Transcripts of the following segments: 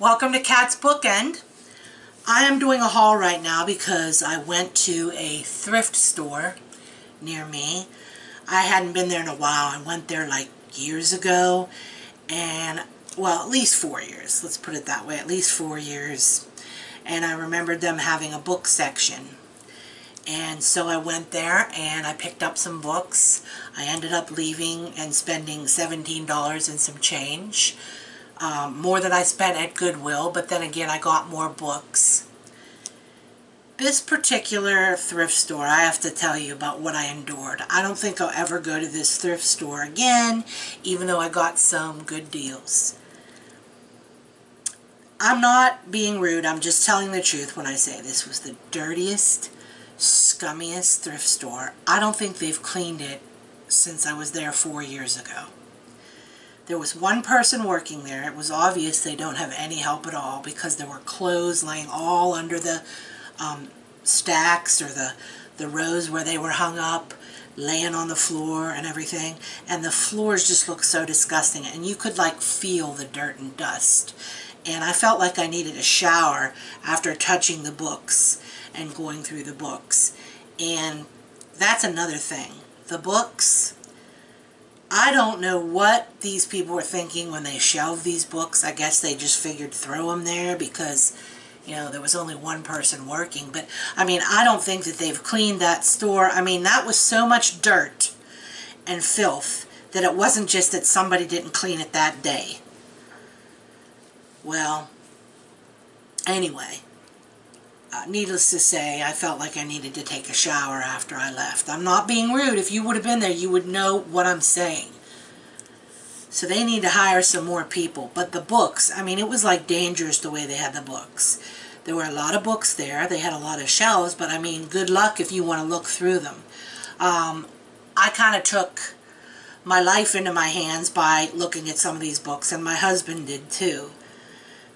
Welcome to Kat's Bookend. I am doing a haul right now because I went to a thrift store near me. I hadn't been there in a while. I went there like years ago, and well, at least 4 years. Let's put it that way, at least 4 years. And I remembered them having a book section. And so I went there and I picked up some books. I ended up leaving and spending $17 and some change. More than I spent at Goodwill, but then again I got more books. This particular thrift store, I have to tell you about what I endured. I don't think I'll ever go to this thrift store again, even though I got some good deals. I'm not being rude, I'm just telling the truth when I say this was the dirtiest, scummiest thrift store. I don't think they've cleaned it since I was there 4 years ago. There was one person working there. It was obvious they don't have any help at all because there were clothes laying all under the stacks or the rows where they were hung up, laying on the floor and everything. And the floors just looked so disgusting. And you could like feel the dirt and dust. And I felt like I needed a shower after touching the books and going through the books. And that's another thing. The books, I don't know what these people were thinking when they shelved these books. I guess they just figured throw them there because, you know, there was only one person working. But, I mean, I don't think that they've cleaned that store. I mean, that was so much dirt and filth that it wasn't just that somebody didn't clean it that day. Well, anyway, needless to say, I felt like I needed to take a shower after I left. I'm not being rude. If you would have been there, you would know what I'm saying. So they need to hire some more people. But the books, I mean, it was like dangerous the way they had the books. There were a lot of books there. They had a lot of shelves, but I mean, good luck if you want to look through them. I kind of took my life into my hands by looking at some of these books, and my husband did too.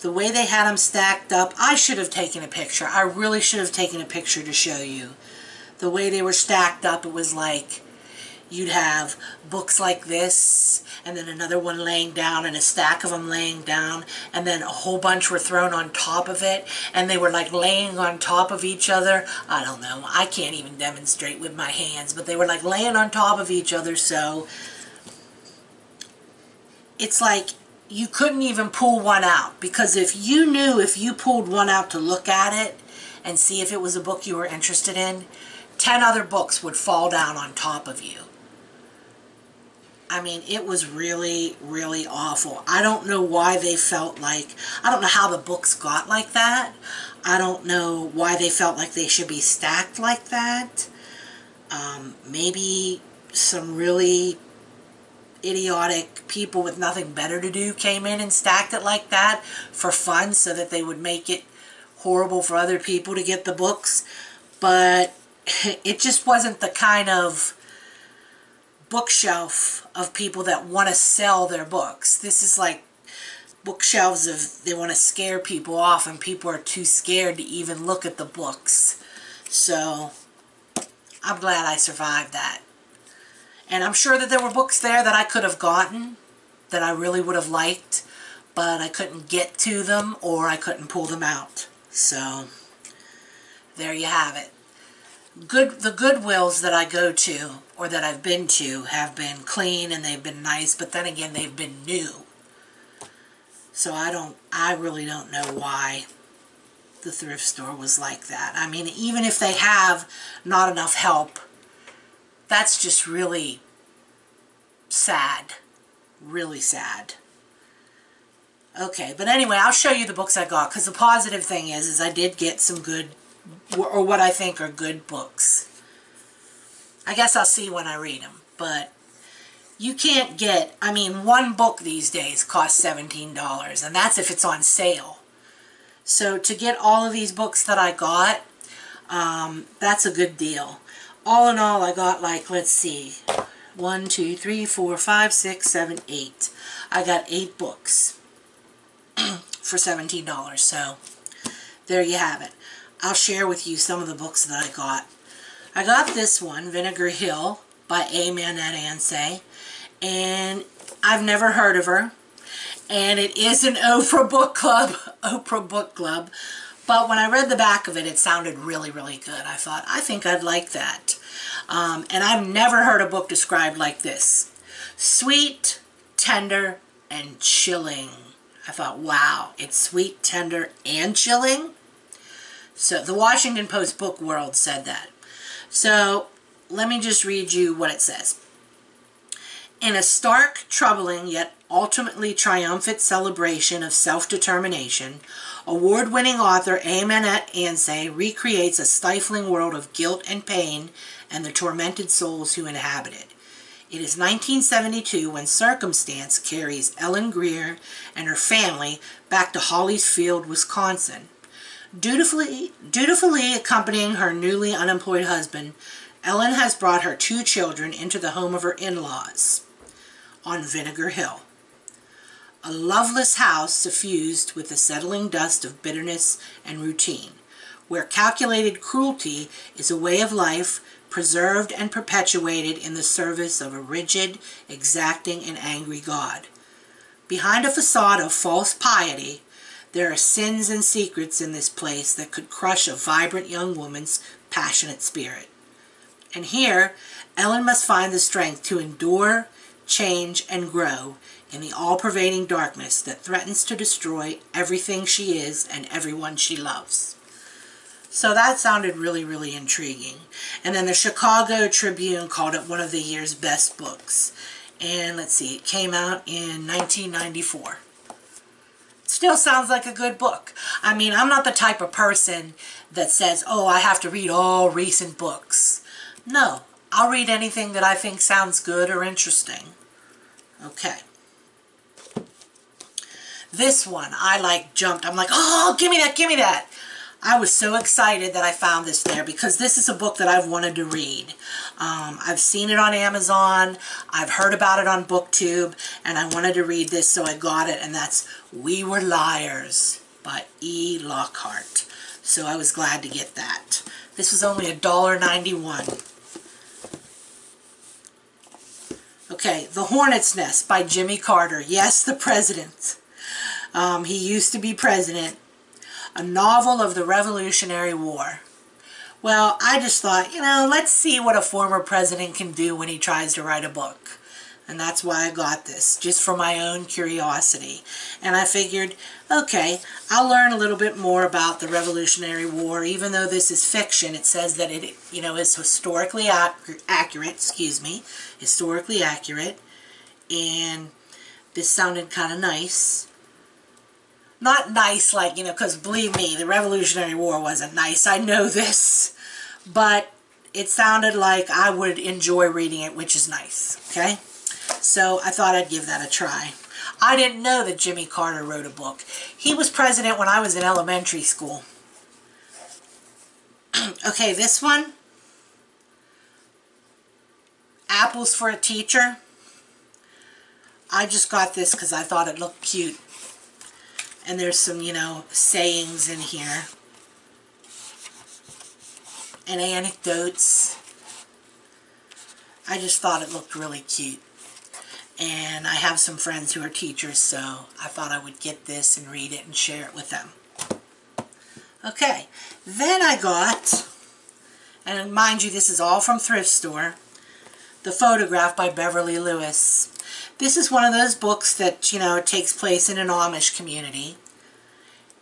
The way they had them stacked up, I should have taken a picture. I really should have taken a picture to show you. The way they were stacked up, it was like you'd have books like this, and then another one laying down, and a stack of them laying down, and then a whole bunch were thrown on top of it, and they were like laying on top of each other. I don't know. I can't even demonstrate with my hands, but they were like laying on top of each other, so it's like you couldn't even pull one out, because if you knew if you pulled one out to look at it and see if it was a book you were interested in, 10 other books would fall down on top of you. I mean, it was really, really awful. I don't know why they felt like, I don't know how the books got like that. I don't know why they felt like they should be stacked like that. Maybe some really idiotic people with nothing better to do came in and stacked it like that for fun so that they would make it horrible for other people to get the books. But it just wasn't the kind of bookshelf of people that want to sell their books. This is like bookshelves of, they want to scare people off, and people are too scared to even look at the books. So I'm glad I survived that. And I'm sure that there were books there that I could have gotten that I really would have liked, but I couldn't get to them or I couldn't pull them out. So there you have it. The Goodwills that I go to or that I've been to have been clean and they've been nice, but then again they've been new. So I really don't know why the thrift store was like that. I mean, even if they have not enough help, that's just really sad. Really sad. Okay, but anyway, I'll show you the books I got, because the positive thing is I did get some good, or what I think are good books. I guess I'll see when I read them, but you can't get, I mean, one book these days costs $17, and that's if it's on sale. So to get all of these books that I got, that's a good deal. All in all, I got like, let's see, 1, 2, 3, 4, 5, 6, 7, 8. I got 8 books for $17, so there you have it. I'll share with you some of the books that I got. I got this one, Vinegar Hill, by A. Manette Ansay, and I've never heard of her. And it is an Oprah book club. But when I read the back of it, it sounded really, really good. I thought, I think I'd like that. And I've never heard a book described like this. Sweet, tender, and chilling. I thought, wow, it's sweet, tender, and chilling? So the Washington Post Book World said that. So let me just read you what it says. In a stark, troubling, yet ultimately triumphant celebration of self-determination, award-winning author Amanette Ansay recreates a stifling world of guilt and pain and the tormented souls who inhabit it. It is 1972 when circumstance carries Ellen Greer and her family back to Holliesfield, Wisconsin. Dutifully accompanying her newly unemployed husband, Ellen has brought her 2 children into the home of her in-laws on Vinegar Hill. A loveless house suffused with the settling dust of bitterness and routine, where calculated cruelty is a way of life preserved and perpetuated in the service of a rigid, exacting, and angry God. Behind a facade of false piety, there are sins and secrets in this place that could crush a vibrant young woman's passionate spirit. And here, Ellen must find the strength to endure, change, and grow in the all-pervading darkness that threatens to destroy everything she is and everyone she loves. So that sounded really, really intriguing. And then the Chicago Tribune called it one of the year's best books. And let's see, it came out in 1994. Still sounds like a good book. I mean, I'm not the type of person that says, oh, I have to read all recent books. No, I'll read anything that I think sounds good or interesting. Okay. This one, I jumped. I'm like, oh, give me that, give me that. I was so excited that I found this there because this is a book that I've wanted to read. I've seen it on Amazon, I've heard about it on BookTube, and I wanted to read this, so I got it, and that's We Were Liars by E. Lockhart. So I was glad to get that. This was only $1.91. Okay, The Hornet's Nest by Jimmy Carter. Yes, the president. He used to be president. A novel of the Revolutionary War. Well, I just thought, let's see what a former president can do when he tries to write a book. And that's why I got this, just for my own curiosity. And I figured, okay, I'll learn a little bit more about the Revolutionary War. Even though this is fiction, it says that it, is historically accurate, historically accurate. And this sounded kind of nice. Not nice like, because believe me, the Revolutionary War wasn't nice. I know this. But it sounded like I would enjoy reading it, which is nice. Okay? So I thought I'd give that a try. I didn't know that Jimmy Carter wrote a book. He was president when I was in elementary school. Okay, this one. Apples for a Teacher. I just got this because I thought it looked cute. And there's some, sayings in here. And anecdotes. I just thought it looked really cute. And I have some friends who are teachers, so I thought I would get this and read it and share it with them. Okay, then I got, and mind you, this is all from Thrift Store, The Photograph by Beverly Lewis. This is one of those books that, takes place in an Amish community.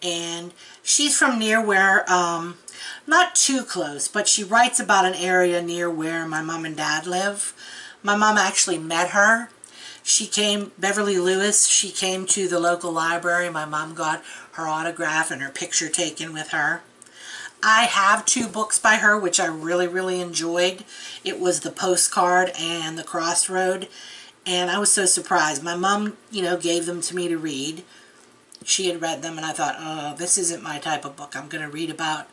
And she's from near where, not too close, but she writes about an area near where my mom and dad live. My mom actually met her. Beverly Lewis, she came to the local library. My mom got her autograph and her picture taken with her. I have 2 books by her, which I really, really enjoyed. It was The Postcard and The Crossroad. And I was so surprised. My mom, gave them to me to read. She had read them, and I thought, oh, this isn't my type of book. I'm going to read about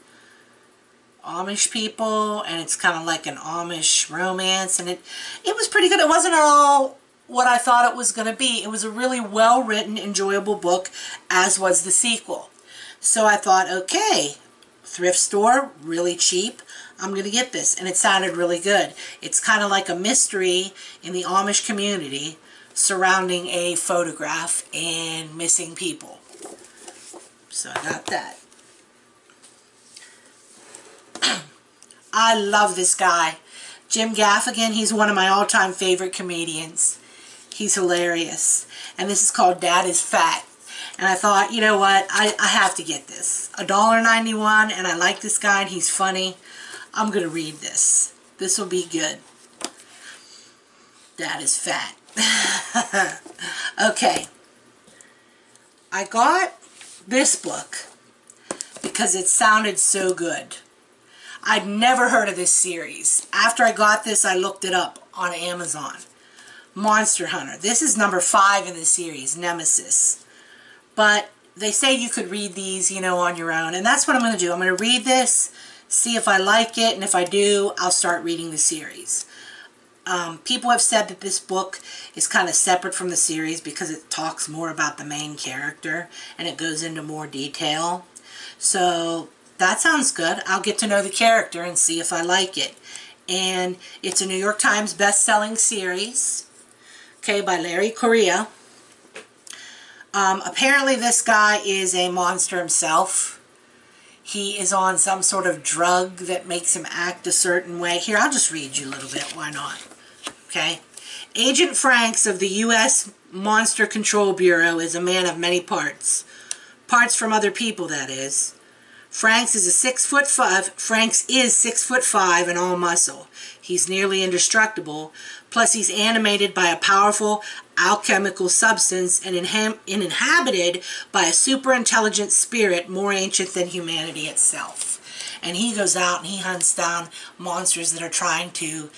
Amish people, and it's kind of like an Amish romance, and it was pretty good. It wasn't at all what I thought it was going to be. It was a really well-written, enjoyable book, as was the sequel. So I thought, okay, thrift store, really cheap. I'm going to get this. And it sounded really good. It's kind of like a mystery in the Amish community. surrounding a photograph and missing people. So I got that. I love this guy. Jim Gaffigan, he's one of my all-time favorite comedians. He's hilarious. And this is called Dad is Fat. And I thought, you know what, I have to get this. $1.91, and I like this guy, and he's funny. I'm going to read this. This will be good. Dad is Fat. Okay. I got this book because it sounded so good. I'd never heard of this series. After I got this, I looked it up on Amazon. Monster Hunter. This is number 5 in the series, Nemesis. But they say you could read these, you know, on your own. And that's what I'm going to do. I'm going to read this, see if I like it, and if I do, I'll start reading the series. People have said that this book is kind of separate from the series because it talks more about the main character and it goes into more detail. So that sounds good. I'll get to know the character and see if I like it. And it's a New York Times best-selling series, okay, by Larry Correia. Apparently this guy is a monster himself. He is on some sort of drug that makes him act a certain way. Here, I'll just read you a little bit. Why not? Okay. Agent Franks of the U.S. Monster Control Bureau is a man of many parts. Parts from other people, that is. Franks is 6'5". Franks is 6'5" and all muscle. He's nearly indestructible. Plus, he's animated by a powerful alchemical substance and inhabited by a super intelligent spirit more ancient than humanity itself. And he goes out and he hunts down monsters that are trying to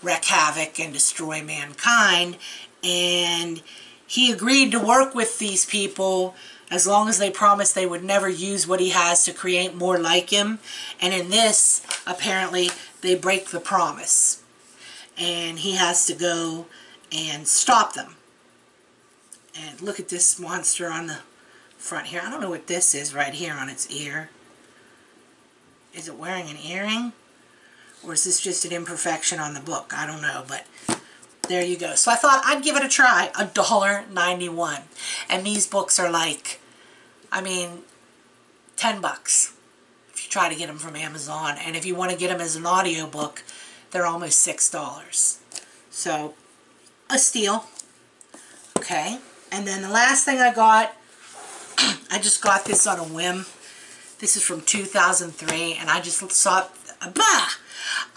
wreak havoc and destroy mankind. And he agreed to work with these people as long as they promised they would never use what he has to create more like him. And in this, apparently, they break the promise. And he has to go and stop them. And look at this monster on the front here. I don't know what this is right here on its ear. Is it wearing an earring? Or is this just an imperfection on the book? I don't know, but there you go. So I thought I'd give it a try. $1.91. And these books are like, I mean, $10 if you try to get them from Amazon. And if you want to get them as an audiobook, they're almost $6. So, a steal. Okay. And then the last thing I got, I just got this on a whim. This is from 2003, and I just saw,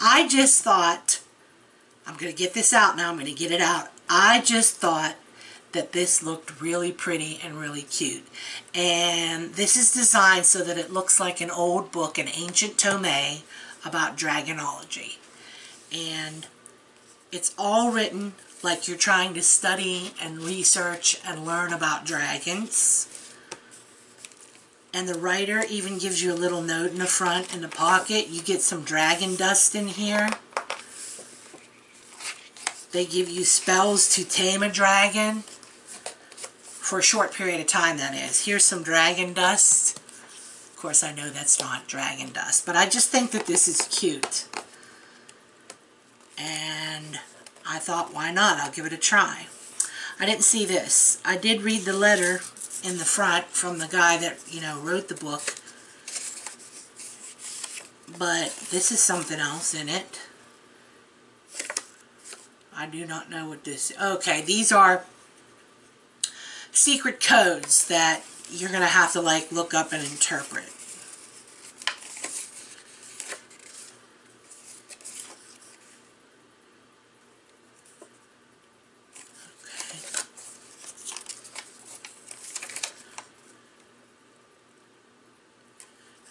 I just thought, I'm going to get this out now, I'm going to get it out. I just thought that this looked really pretty and really cute. And this is designed so that it looks like an old book, an ancient tome about dragonology. And it's all written like you're trying to study and research and learn about dragons. And the writer even gives you a little note in the front, in the pocket. You get some dragon dust in here. They give you spells to tame a dragon. For a short period of time, that is. Here's some dragon dust. Of course, I know that's not dragon dust. But I just think that this is cute. And I thought, why not? I'll give it a try. I didn't see this. I did read the letter in the front from the guy that, you know, wrote the book. But this is something else in it. I do not know what this is. Okay, these are secret codes that you're going to have to, like, look up and interpret.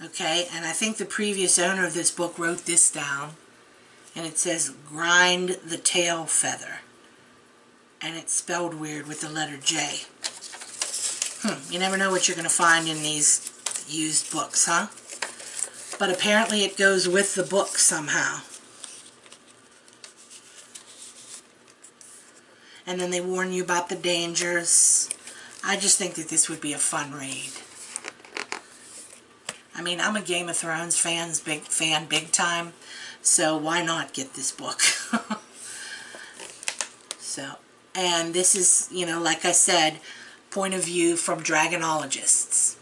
Okay, and I think the previous owner of this book wrote this down. And it says, grind the tail feather. And it's spelled weird with the letter J. You never know what you're going to find in these used books, huh? But apparently it goes with the book somehow. And then they warn you about the dangers. I just think that this would be a fun read. I mean, I'm a Game of Thrones fan big time, so why not get this book? So, And this is, you know, like I said, point of view from dragonologists.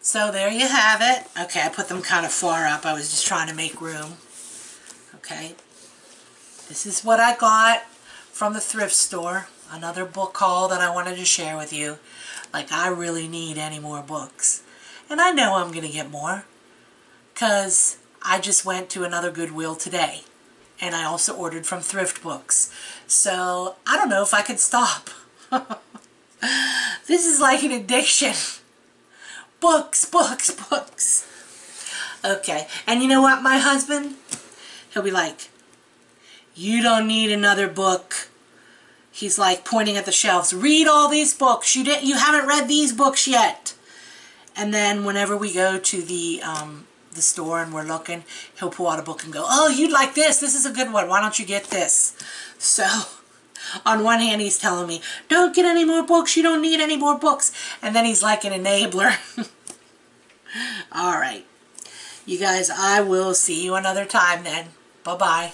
So there you have it. Okay, I put them kind of far up. I was just trying to make room. Okay. This is what I got from the thrift store. Another book haul that I wanted to share with you. Like, I really need any more books. And I know I'm going to get more, because I just went to another Goodwill today. And I also ordered from Thrift Books. So, I don't know if I could stop. This is like an addiction. Books, books, books. Okay, and you know what, my husband? He'll be like, you don't need another book. He's like pointing at the shelves. Read all these books. You haven't read these books yet. And then whenever we go to the store and we're looking, he'll pull out a book and go, oh, you'd like this. This is a good one. Why don't you get this? So, on one hand, he's telling me, don't get any more books. You don't need any more books. And then he's like an enabler. All right. You guys, I will see you another time then. Bye-bye.